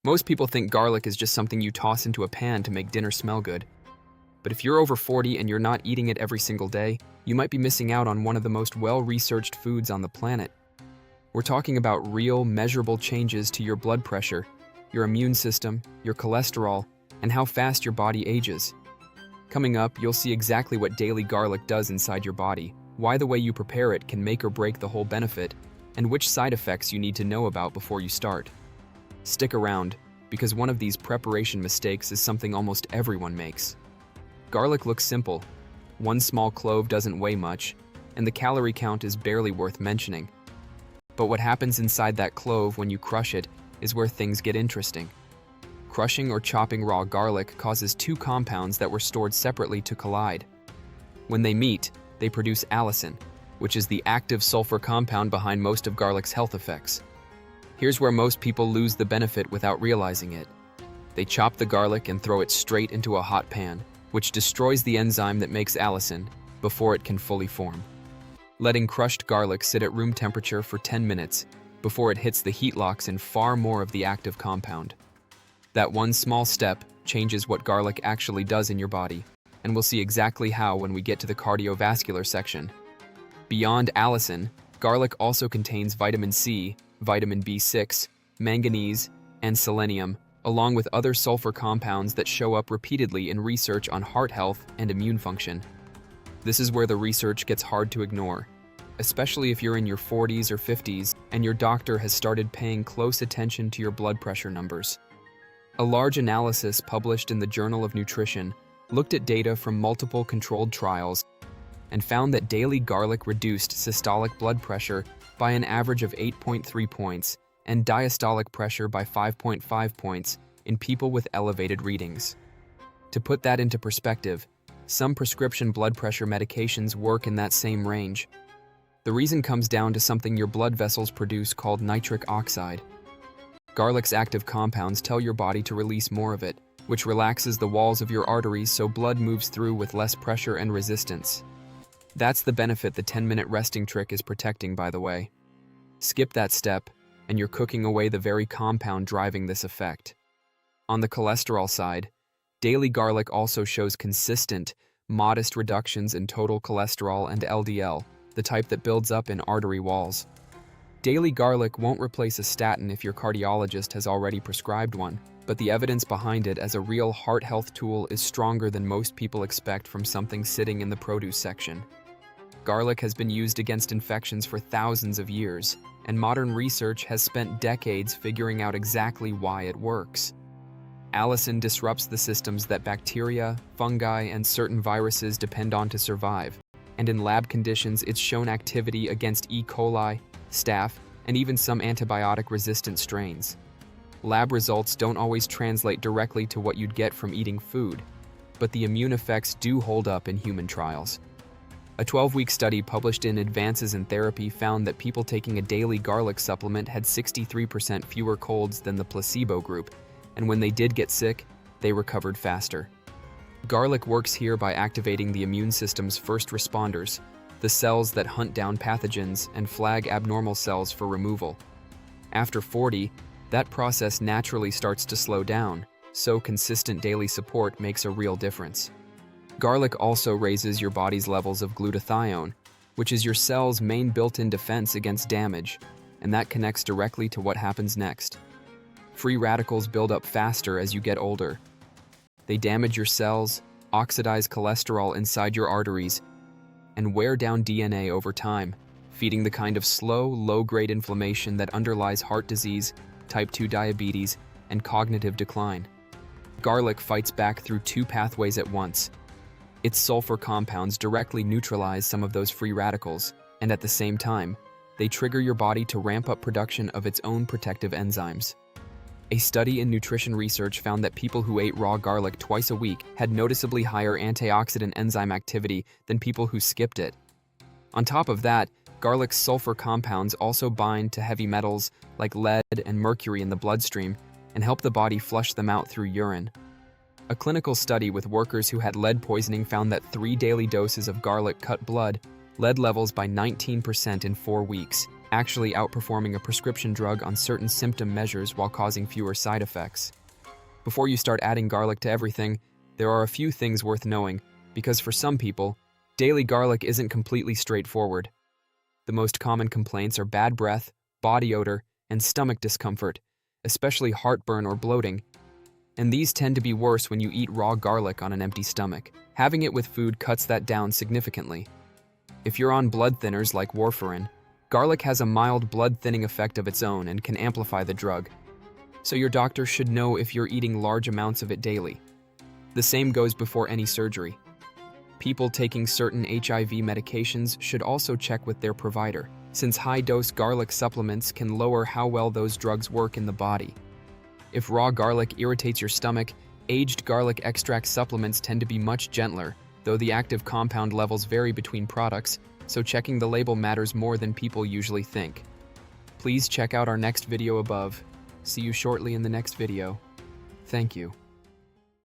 Most people think garlic is just something you toss into a pan to make dinner smell good. But if you're over 40 and you're not eating it every single day, you might be missing out on one of the most well-researched foods on the planet. We're talking about real, measurable changes to your blood pressure, your immune system, your cholesterol, and how fast your body ages. Coming up, you'll see exactly what daily garlic does inside your body, why the way you prepare it can make or break the whole benefit, and which side effects you need to know about before you start. Stick around, because one of these preparation mistakes is something almost everyone makes. Garlic looks simple. One small clove doesn't weigh much, and the calorie count is barely worth mentioning. But what happens inside that clove when you crush it is where things get interesting. Crushing or chopping raw garlic causes two compounds that were stored separately to collide. When they meet, they produce allicin, which is the active sulfur compound behind most of garlic's health effects. Here's where most people lose the benefit without realizing it. They chop the garlic and throw it straight into a hot pan, which destroys the enzyme that makes allicin before it can fully form. Letting crushed garlic sit at room temperature for 10 minutes before it hits the heat locks in far more of the active compound. That one small step changes what garlic actually does in your body, and we'll see exactly how when we get to the cardiovascular section. Beyond allicin, garlic also contains vitamin C, vitamin B6, manganese, and selenium, along with other sulfur compounds that show up repeatedly in research on heart health and immune function. This is where the research gets hard to ignore, especially if you're in your 40s or 50s and your doctor has started paying close attention to your blood pressure numbers. A large analysis published in the Journal of Nutrition looked at data from multiple controlled trials and found that daily garlic reduced systolic blood pressure by an average of 8.3 points and diastolic pressure by 5.5 points in people with elevated readings. To put that into perspective, some prescription blood pressure medications work in that same range. The reason comes down to something your blood vessels produce called nitric oxide. Garlic's active compounds tell your body to release more of it, which relaxes the walls of your arteries so blood moves through with less pressure and resistance. That's the benefit the 10-minute resting trick is protecting, by the way. Skip that step, and you're cooking away the very compound driving this effect. On the cholesterol side, daily garlic also shows consistent, modest reductions in total cholesterol and LDL, the type that builds up in artery walls. Daily garlic won't replace a statin if your cardiologist has already prescribed one, but the evidence behind it as a real heart health tool is stronger than most people expect from something sitting in the produce section. Garlic has been used against infections for thousands of years, and modern research has spent decades figuring out exactly why it works. Allicin disrupts the systems that bacteria, fungi, and certain viruses depend on to survive, and in lab conditions it's shown activity against E. coli, staph, and even some antibiotic-resistant strains. Lab results don't always translate directly to what you'd get from eating food, but the immune effects do hold up in human trials. A 12-week study published in Advances in Therapy found that people taking a daily garlic supplement had 63% fewer colds than the placebo group, and when they did get sick, they recovered faster. Garlic works here by activating the immune system's first responders, the cells that hunt down pathogens and flag abnormal cells for removal. After 40, that process naturally starts to slow down, so consistent daily support makes a real difference. Garlic also raises your body's levels of glutathione, which is your cell's main built-in defense against damage, and that connects directly to what happens next. Free radicals build up faster as you get older. They damage your cells, oxidize cholesterol inside your arteries, and wear down DNA over time, feeding the kind of slow, low-grade inflammation that underlies heart disease, type 2 diabetes, and cognitive decline. Garlic fights back through two pathways at once. Its sulfur compounds directly neutralize some of those free radicals, and at the same time, they trigger your body to ramp up production of its own protective enzymes. A study in nutrition research found that people who ate raw garlic twice a week had noticeably higher antioxidant enzyme activity than people who skipped it. On top of that, garlic's sulfur compounds also bind to heavy metals like lead and mercury in the bloodstream and help the body flush them out through urine. A clinical study with workers who had lead poisoning found that 3 daily doses of garlic cut blood lead levels by 19% in 4 weeks, actually outperforming a prescription drug on certain symptom measures while causing fewer side effects. Before you start adding garlic to everything, there are a few things worth knowing, because for some people, daily garlic isn't completely straightforward. The most common complaints are bad breath, body odor, and stomach discomfort, especially heartburn or bloating, and these tend to be worse when you eat raw garlic on an empty stomach. Having it with food cuts that down significantly. If you're on blood thinners like warfarin, garlic has a mild blood-thinning effect of its own and can amplify the drug, so your doctor should know if you're eating large amounts of it daily. The same goes before any surgery. People taking certain HIV medications should also check with their provider, since high-dose garlic supplements can lower how well those drugs work in the body. If raw garlic irritates your stomach, aged garlic extract supplements tend to be much gentler, though the active compound levels vary between products, so checking the label matters more than people usually think. Please check out our next video above. See you shortly in the next video. Thank you.